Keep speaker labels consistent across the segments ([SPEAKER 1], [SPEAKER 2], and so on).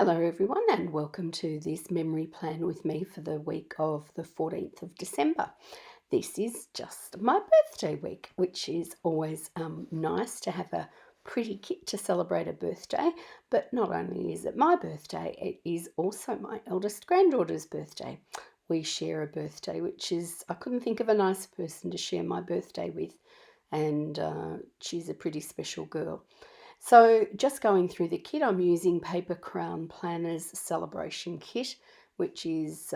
[SPEAKER 1] Hello everyone and welcome to this memory plan with me for the week of the 14th of December. This is just my birthday week, which is always nice to have a pretty kit to celebrate a birthday, but not only is it my birthday, it is also my eldest granddaughter's birthday. We share a birthday, which is, I couldn't think of a nicer person to share my birthday with, and she's a pretty special girl. So just going through the kit, I'm using Paper Crown Planner's Celebration Kit, which is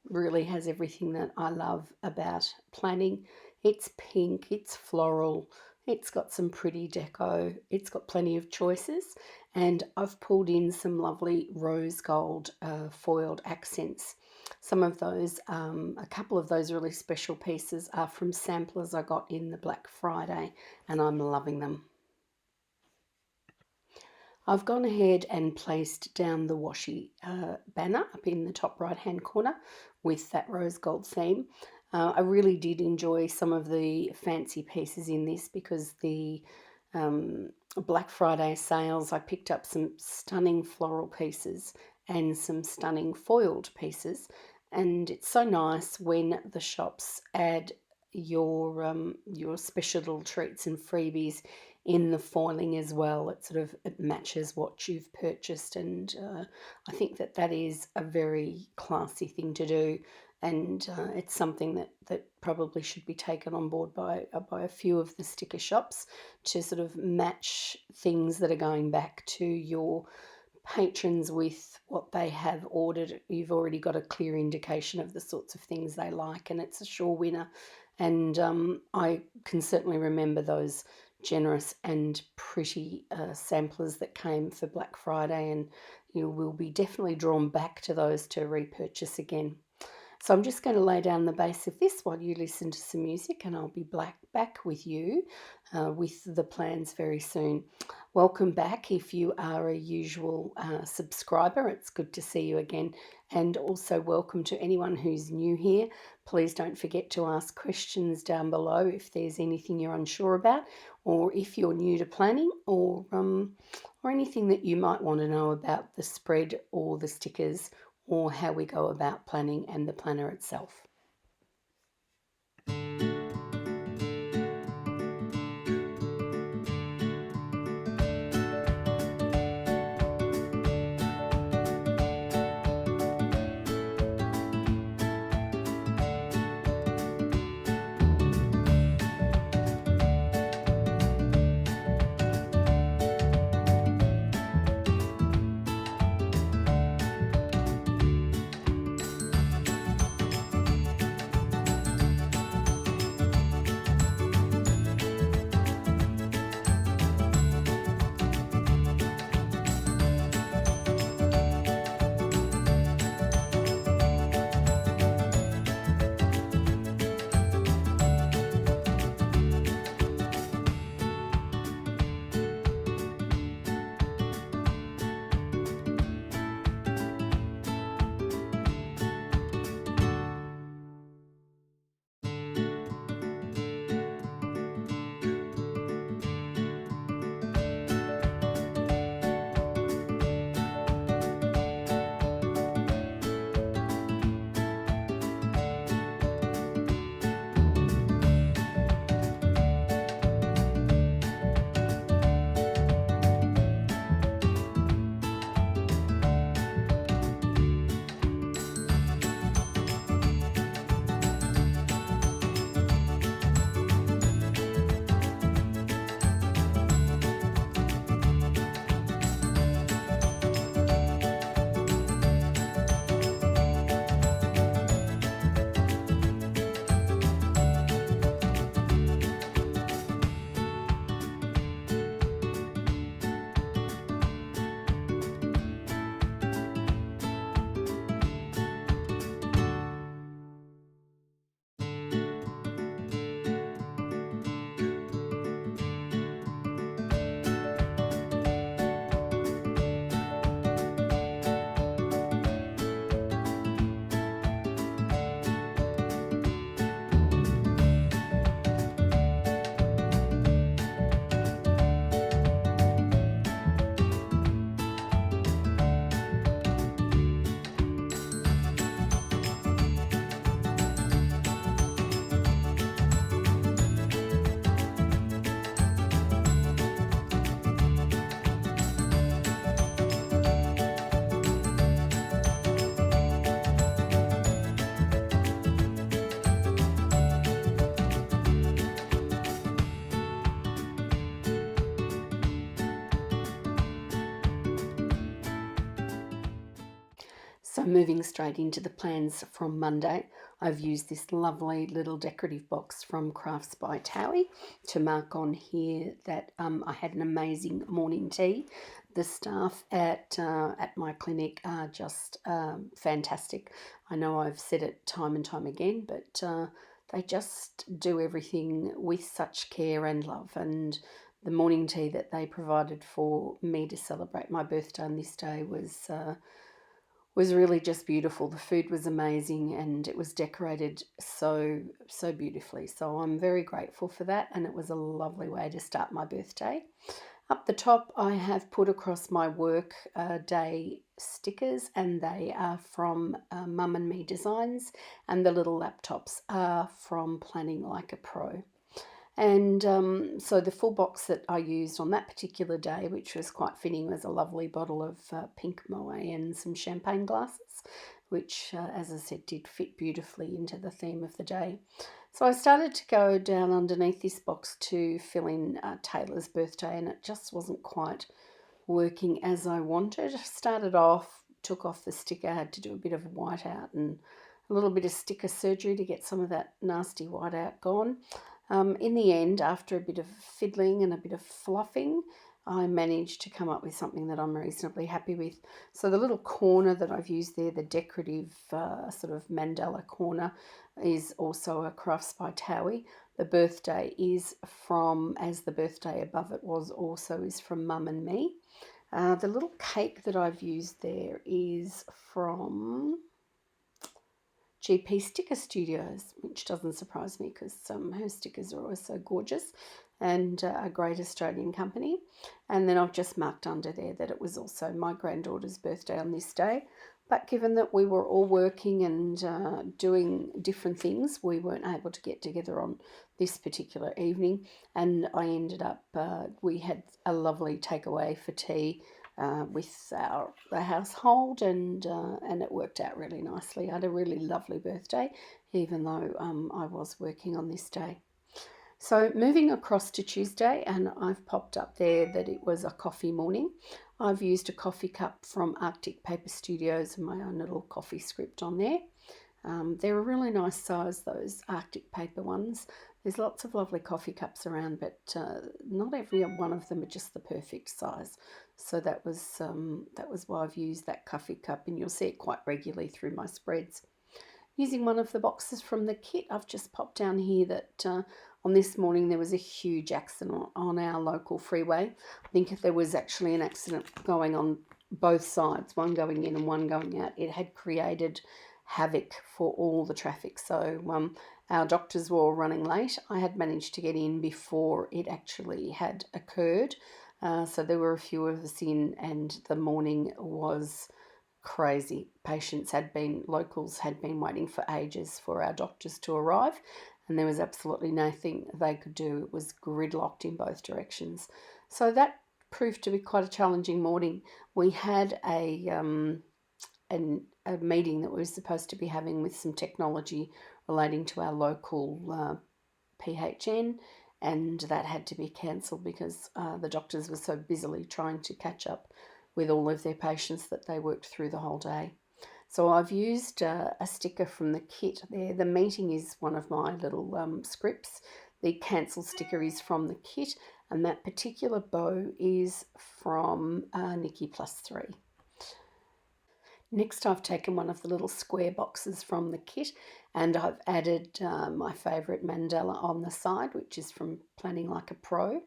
[SPEAKER 1] really has everything that I love about planning. It's pink, it's floral, it's got some pretty deco, it's got plenty of choices, and I've pulled in some lovely rose gold foiled accents. Some of those, a couple of those really special pieces are from samplers I got in the Black Friday, and I'm loving them. I've gone ahead and placed down the Washi banner up in the top right hand corner with that rose gold theme. I really did enjoy some of the fancy pieces in this because the Black Friday sales, I picked up some stunning floral pieces and some stunning foiled pieces, and it's so nice when the shops add your special little treats and freebies in the foiling as well. It matches what you've purchased, and I think that is a very classy thing to do, and it's something that probably should be taken on board by a few of the sticker shops to sort of match things that are going back to your patrons with what they have ordered. You've already got a clear indication of the sorts of things they like, and it's a sure winner. And I can certainly remember those generous and pretty samplers that came for Black Friday, and you will be definitely drawn back to those to repurchase again. So I'm just going to lay down the base of this while you listen to some music, and I'll be back with you with the plans very soon. Welcome back if you are a usual subscriber. It's good to see you again. And also welcome to anyone who's new here. Please don't forget to ask questions down below if there's anything you're unsure about, or if you're new to planning, or anything that you might want to know about the spread or the stickers, or how we go about planning and the planner itself. moving straight into the plans from Monday, I've used this lovely little decorative box from Crafts by Thaowie to mark on here that I had an amazing morning tea. The staff at my clinic are just fantastic. I know I've said it time and time again, but they just do everything with such care and love. And the morning tea that they provided for me to celebrate my birthday on this day was really just beautiful. The food was amazing and it was decorated so beautifully. So I'm very grateful for that, and it was a lovely way to start my birthday. Up the top, I have put across my work day stickers, and they are from Mum and Me Designs, and the little laptops are from Planning Like a Pro. And so the full box that I used on that particular day, which was quite fitting, was a lovely bottle of pink Moet and some champagne glasses, which, as I said, did fit beautifully into the theme of the day. So I started to go down underneath this box to fill in Taylor's birthday, and it just wasn't quite working as I wanted. Started off, took off the sticker, had to do a bit of whiteout and a little bit of sticker surgery to get some of that nasty whiteout gone. In the end, after a bit of fiddling and a bit of fluffing, I managed to come up with something that I'm reasonably happy with. So the little corner that I've used there, the decorative sort of mandala corner, is also a Crafts by Thaowie. The birthday is from, as the birthday above it was also, is from Mum and Me. The little cake that I've used there is from GP Sticker Studios, which doesn't surprise me because her stickers are always so gorgeous, and a great Australian company. And then I've just marked under there that it was also my granddaughter's birthday on this day. But given that we were all working and doing different things, we weren't able to get together on this particular evening. And I ended up, we had a lovely takeaway for tea with the household, and it worked out really nicely. I had a really lovely birthday, even though I was working on this day. So moving across to Tuesday, and I've popped up there that it was a coffee morning. I've used a coffee cup from Arctic Paper Studios and my own little coffee script on there. They're a really nice size, those Arctic Paper ones. There's lots of lovely coffee cups around, but not every one of them are just the perfect size. So that was why I've used that coffee cup, and you'll see it quite regularly through my spreads. Using one of the boxes from the kit, I've just popped down here that on this morning there was a huge accident on our local freeway. I think there was actually an accident going on both sides, one going in and one going out. It had created havoc for all the traffic. So our doctors were all running late. I had managed to get in before it actually had occurred. So there were a few of us in, and the morning was crazy. Locals had been waiting for ages for our doctors to arrive, and there was absolutely nothing they could do. It was gridlocked in both directions. So that proved to be quite a challenging morning. We had a meeting that we were supposed to be having with some technology relating to our local PHN, and that had to be cancelled because the doctors were so busily trying to catch up with all of their patients that they worked through the whole day. So I've used a sticker from the kit there. The meeting is one of my little scripts. The cancel sticker is from the kit, and that particular bow is from Nikki Plus 3. Next, I've taken one of the little square boxes from the kit, and I've added my favourite mandala on the side, which is from Planning Like a Pro.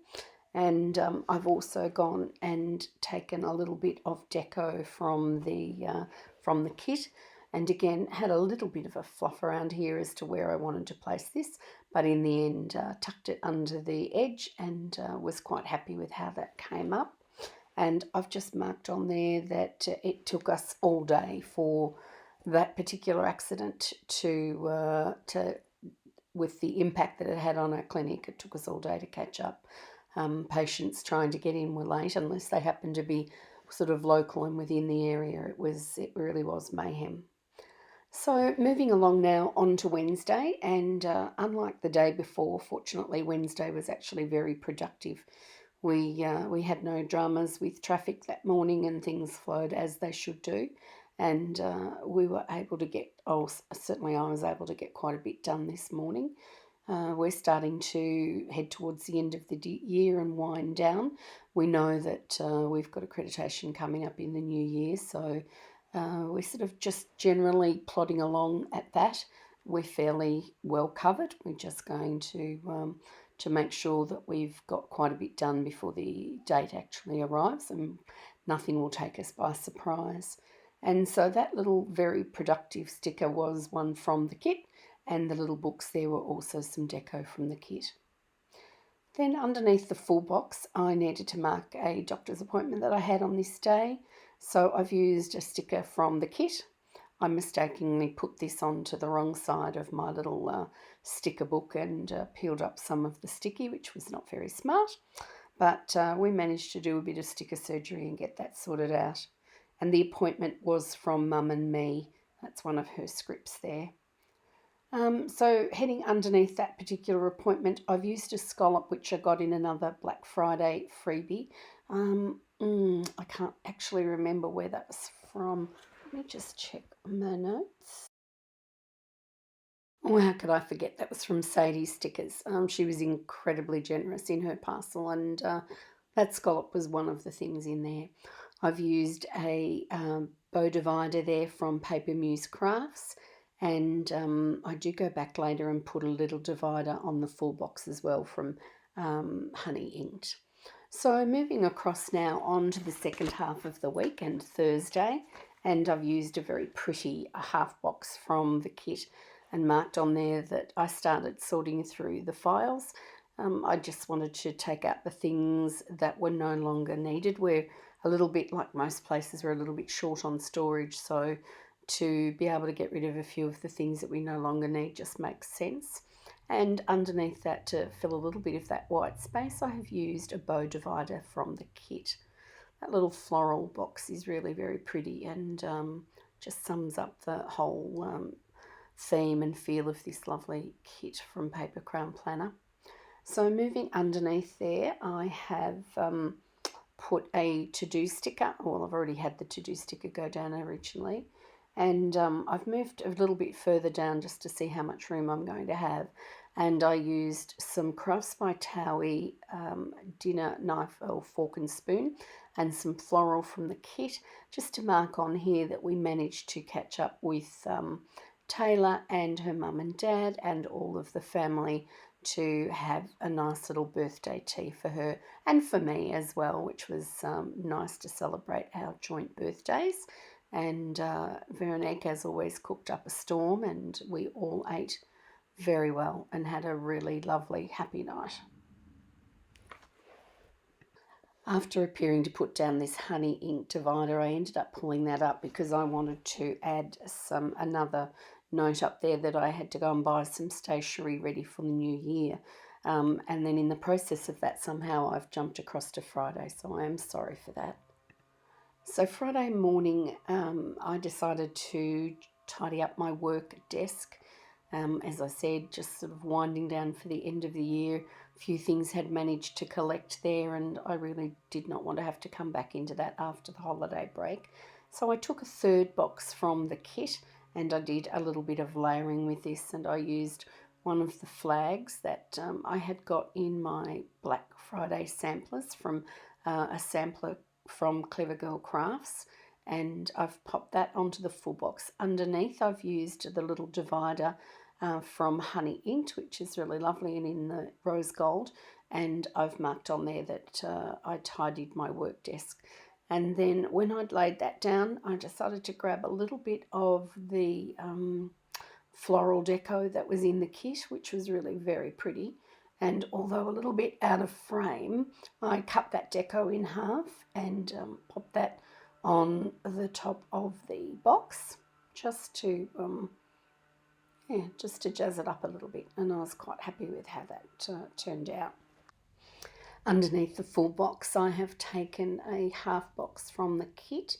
[SPEAKER 1] And I've also gone and taken a little bit of deco from the kit, and again had a little bit of a fluff around here as to where I wanted to place this, but in the end tucked it under the edge and was quite happy with how that came up. And I've just marked on there that it took us all day for that particular accident to with the impact that it had on our clinic. It took us all day to catch up. Patients trying to get in were late unless they happened to be sort of local and within the area. It really was mayhem. So moving along now on to Wednesday, and unlike the day before, fortunately Wednesday was actually very productive. We had no dramas with traffic that morning, and things flowed as they should do. and we were able to get, certainly I was able to get quite a bit done this morning. We're starting to head towards the end of the year and wind down. We know that we've got accreditation coming up in the new year, so we're sort of just generally plodding along at that. We're fairly well covered. We're just going to make sure that we've got quite a bit done before the date actually arrives, and nothing will take us by surprise. And so that little very productive sticker was one from the kit, and the little books there were also some deco from the kit. Then underneath the full box, I needed to mark a doctor's appointment that I had on this day. So I've used a sticker from the kit. I mistakenly put this onto the wrong side of my little sticker book and peeled up some of the sticky, which was not very smart. But we managed to do a bit of sticker surgery and get that sorted out. And the appointment was from Mum and Me. That's one of her scripts there. So heading underneath that particular appointment, I've used a scallop which I got in another Black Friday freebie. I can't actually remember where that was from. Let me just check my notes. Oh, how could I forget? That was from Sadies Stickers. She was incredibly generous in her parcel, and that scallop was one of the things in there. I've used a bow divider there from Paper Muse Crafts, and I do go back later and put a little divider on the full box as well from Honey Inked. So moving across now on to the second half of the week and Thursday, and I've used a very pretty half box from the kit and marked on there that I started sorting through the files. I just wanted to take out the things that were no longer needed. We're a little bit, like most places, we're a little bit short on storage, so to be able to get rid of a few of the things that we no longer need just makes sense. And underneath that, to fill a little bit of that white space, I have used a bow divider from the kit. That little floral box is really very pretty and just sums up the whole theme and feel of this lovely kit from Paper Crown Planner. So moving underneath there, I have put a to-do sticker. Well, I've already had the to-do sticker go down originally, and I've moved a little bit further down just to see how much room I'm going to have, and I used some Crafts by Thaowie dinner knife or fork and spoon and some floral from the kit, just to mark on here that we managed to catch up with Taylor and her mum and dad and all of the family to have a nice little birthday tea for her and for me as well, which was nice to celebrate our joint birthdays. And Veronique, as always, cooked up a storm, and we all ate very well and had a really lovely, happy night. After appearing to put down this honey ink divider, I ended up pulling that up because I wanted to add another note up there that I had to go and buy some stationery ready for the new year. And then in the process of that, somehow I've jumped across to Friday, so I am sorry for that. So Friday morning, I decided to tidy up my work desk. As I said, just sort of winding down for the end of the year. A few things had managed to collect there, and I really did not want to have to come back into that after the holiday break. So I took a third box from the kit, and I did a little bit of layering with this, and I used one of the flags that I had got in my Black Friday samplers from a sampler from Clever Girl Crafts, and I've popped that onto the full box. Underneath, I've used the little divider from Honey Inked, which is really lovely and in the rose gold, and I've marked on there that I tidied my work desk. And then when I'd laid that down, I decided to grab a little bit of the floral deco that was in the kit, which was really very pretty. And although a little bit out of frame, I cut that deco in half and popped that on the top of the box just to jazz it up a little bit. And I was quite happy with how that turned out. Underneath the full box, I have taken a half box from the kit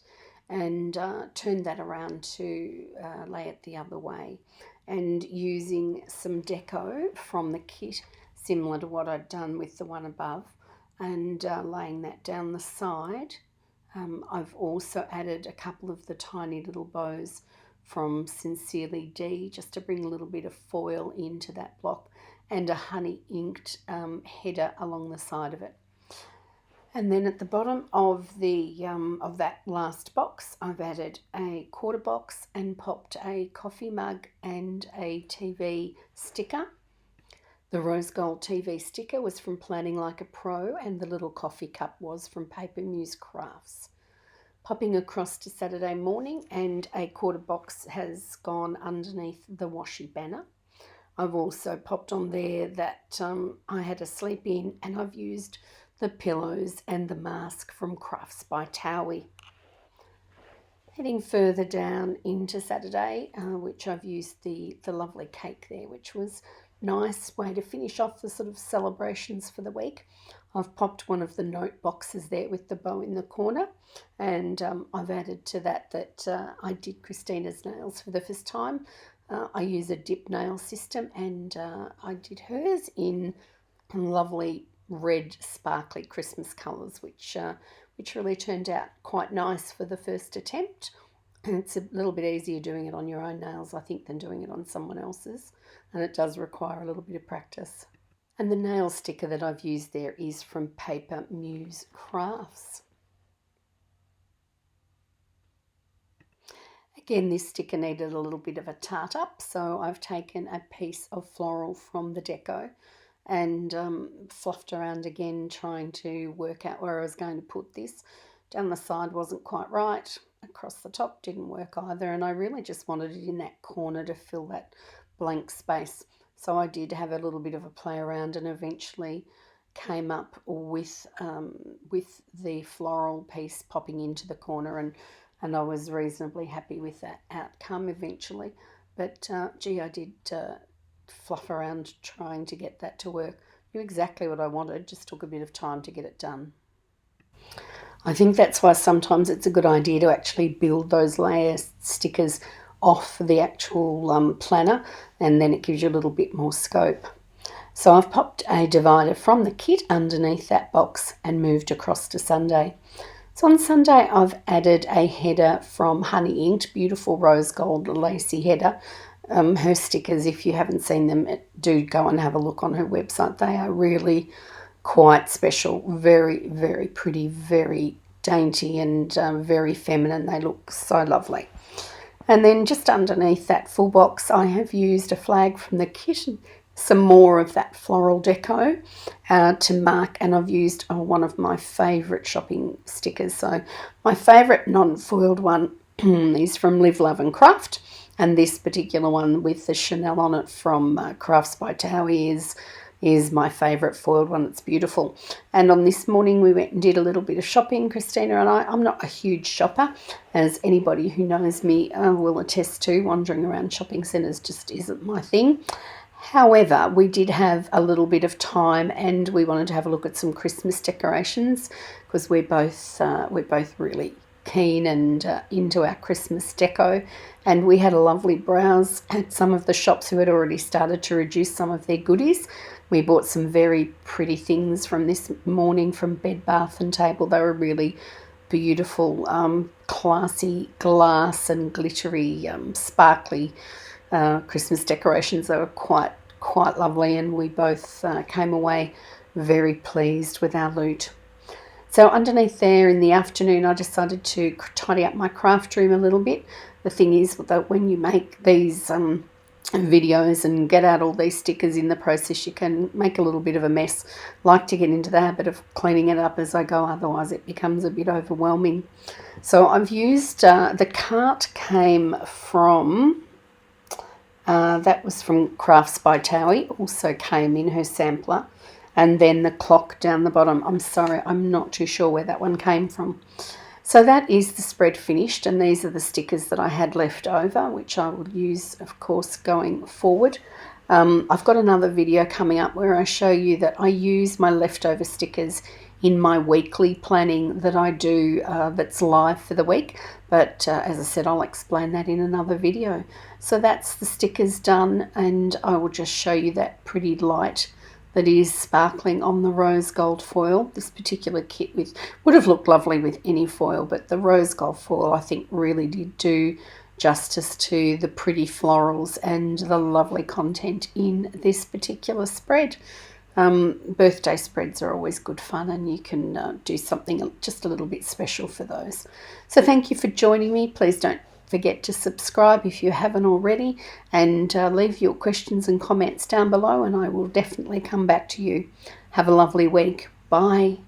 [SPEAKER 1] and turned that around to lay it the other way, and using some deco from the kit, similar to what I'd done with the one above, and laying that down the side I've also added a couple of the tiny little bows from Sincerely D, just to bring a little bit of foil into that block, and a honey inked header along the side of it. And then at the bottom of that last box, I've added a quarter box and popped a coffee mug and a TV sticker. The rose gold TV sticker was from Planning Like a Pro, and the little coffee cup was from Paper Muse Crafts. Popping across to Saturday morning, and a quarter box has gone underneath the Washi banner. I've also popped on there that I had a sleep in, and I've used the pillows and the mask from Crafts by Thaowie. Heading further down into Saturday, which I've used the lovely cake there, which was nice way to finish off the sort of celebrations for the week. I've popped one of the note boxes there with the bow in the corner, and I've added to that I did Christina's nails for the first time. I use a dip nail system, and I did hers in lovely red sparkly Christmas colours, which really turned out quite nice for the first attempt. And it's a little bit easier doing it on your own nails, I think, than doing it on someone else's, and it does require a little bit of practice. And the nail sticker that I've used there is from Paper Muse Crafts. Again, this sticker needed a little bit of a tart up, so I've taken a piece of floral from the deco and fluffed around again, trying to work out where I was going to put this. Down the side wasn't quite right, across the top didn't work either, and I really just wanted it in that corner to fill that blank space. So I did have a little bit of a play around, and eventually came up with the floral piece popping into the corner, and I was reasonably happy with that outcome eventually. But gee, I did fluff around trying to get that to work. Knew exactly what I wanted, just took a bit of time to get it done. I think that's why sometimes it's a good idea to actually build those layer stickers off the actual planner, and then it gives you a little bit more scope. So I've popped a divider from the kit underneath that box and moved across to Sunday. So on Sunday I've added a header from Honey Inked, beautiful rose gold lacy header. Her stickers, if you haven't seen them, do go and have a look on her website. They are really quite special, very, very pretty, very dainty, and very feminine. They look so lovely. And then just underneath that full box, I have used a flag from the kit, some more of that floral deco to mark, and I've used one of my favourite shopping stickers. So my favourite non-foiled one is from Live, Love and Craft, and this particular one with the Chanel on it from Crafts by Thaowie is my favourite foiled one. It's beautiful. And on this morning we went and did a little bit of shopping, Christina and I. I'm not a huge shopper, as anybody who knows me will attest to. Wandering around shopping centres just isn't my thing. However, we did have a little bit of time, and we wanted to have a look at some Christmas decorations, because we're both really keen and into our Christmas deco, and we had a lovely browse at some of the shops who had already started to reduce some of their goodies. We bought some very pretty things from this morning from Bed Bath and Table. They were really beautiful, classy glass and glittery, sparkly Christmas decorations. They were quite lovely, and we both came away very pleased with our loot. So underneath there in the afternoon, I decided to tidy up my craft room a little bit. The thing is that when you make these videos and get out all these stickers in the process, you can make a little bit of a mess. Like to get into the habit of cleaning it up as I go, otherwise it becomes a bit overwhelming. So I've used, the cart came from, that was from Crafts by Thaowie, also came in her sampler. And then the clock down the bottom, I'm sorry, I'm not too sure where that one came from. So that is the spread finished, and these are the stickers that I had left over, which I will use, of course, going forward. I've got another video coming up where I show you that I use my leftover stickers in my weekly planning that I do that's live for the week. But as I said, I'll explain that in another video. So that's the stickers done, and I will just show you that pretty light that is sparkling on the rose gold foil. This particular kit would have looked lovely with any foil, but the rose gold foil I think really did do justice to the pretty florals and the lovely content in this particular spread. Birthday spreads are always good fun, and you can do something just a little bit special for those. So thank you for joining me. Please don't forget to subscribe if you haven't already, and leave your questions and comments down below, and I will definitely come back to you. Have a lovely week. Bye.